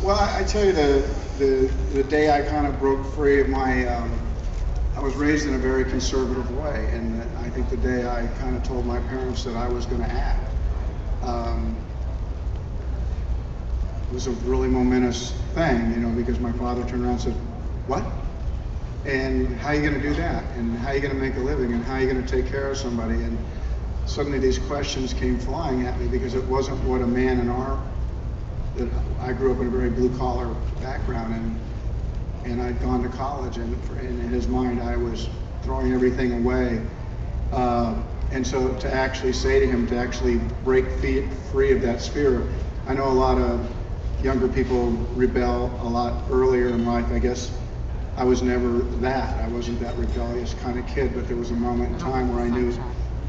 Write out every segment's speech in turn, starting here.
Well, I tell you, the day I kind of broke free of my, I was raised in a very conservative way, and I think the day I kind of told my parents that I was going to act, it was a really momentous thing, you know, because my father turned around and said, "What? And how are you going to do that? And how are you going to make a living? And how are you going to take care of somebody?" And suddenly these questions came flying at me because it wasn't what a man in that I grew up in a very blue collar background, and I'd gone to college, and in his mind I was throwing everything away. And so to actually say to him, to actually break free of that sphere, I know a lot of younger people rebel a lot earlier in life. I guess I was never that. I wasn't that rebellious kind of kid, but there was a moment in time where I knew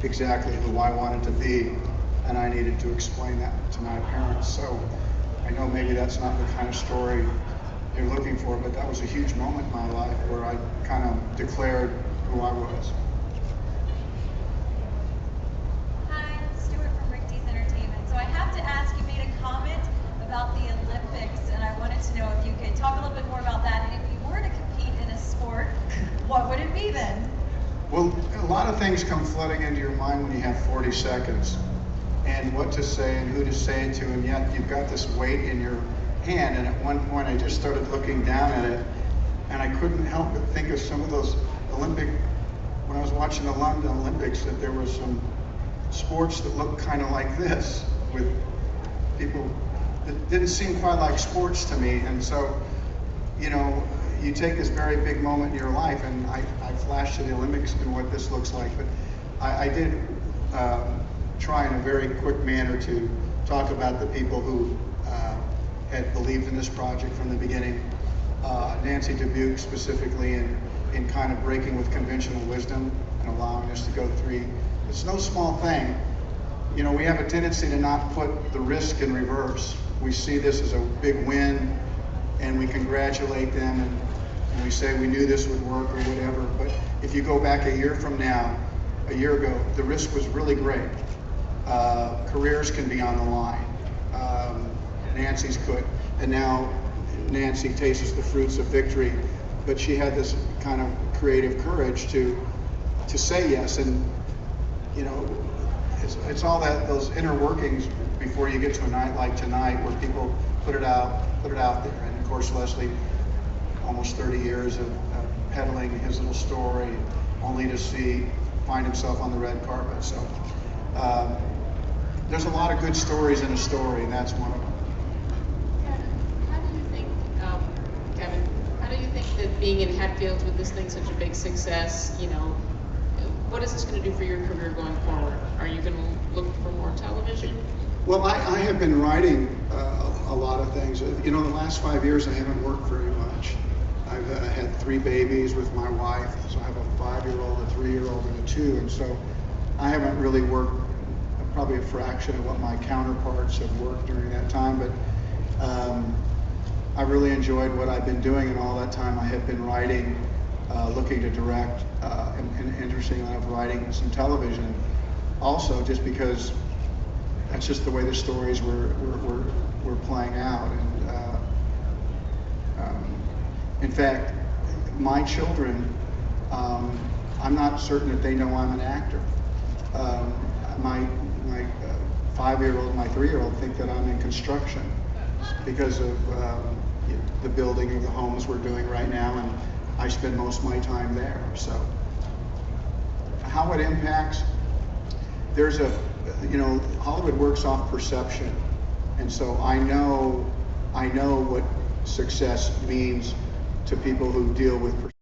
exactly who I wanted to be, and I needed to explain that to my parents. So I know maybe that's not the kind of story you're looking for, but that was a huge moment in my life where I kind of declared who I was. Hi, Stuart from Rick D's Entertainment. So I have to ask, you made a comment about the Olympics, and I wanted to know if you could talk a little bit more about that, and if you were to compete in a sport, what would it be then? Well, a lot of things come flooding into your mind when you have 40 seconds, and what to say and who to say it to, and yet you've got this weight in your hand. And at one point I just started looking down at it, and I couldn't help but think of some of those when I was watching the London Olympics, that there were some sports that looked kind of like this, with people that didn't seem quite like sports to me. And so, you know, you take this very big moment in your life, and I flashed to the Olympics and what this looks like, but I did try in a very quick manner to talk about the people who had believed in this project from the beginning. Nancy Dubuque specifically, in kind of breaking with conventional wisdom and allowing us to go through. It's no small thing. You know, we have a tendency to not put the risk in reverse. We see this as a big win, and we congratulate them, and we say we knew this would work or whatever. But if you go back a year from now, a year ago, the risk was really great. Careers can be on the line. Nancy's could, and now Nancy tastes the fruits of victory, but she had this kind of creative courage to say yes. And you know, it's all those inner workings before you get to a night like tonight, where people put it out there. And of course, Leslie, almost 30 years of peddling his little story, only to find himself on the red carpet. So there's a lot of good stories in a story, and that's one of them. How do you think, Kevin, how do you think that being in Hatfield with this thing such a big success, you know, what is this going to do for your career going forward? Are you going to look for more television? Well, I have been writing a lot of things. You know, the last 5 years I haven't worked very much. I've had 3 babies with my wife, so I have a 5-year-old, a 3-year-old, and a 2, and so I haven't really worked probably a fraction of what my counterparts have worked during that time, but I really enjoyed what I've been doing, and all that time I have been writing, looking to direct, and interestingly enough, writing some television also, just because that's just the way the stories were playing out. And in fact, my children, I'm not certain that they know I'm an actor. My 5-year-old and my 3-year-old think that I'm in construction because of the building of the homes we're doing right now, and I spend most of my time there. So how it impacts, there's you know, Hollywood works off perception, and so I know what success means to people who deal with perception.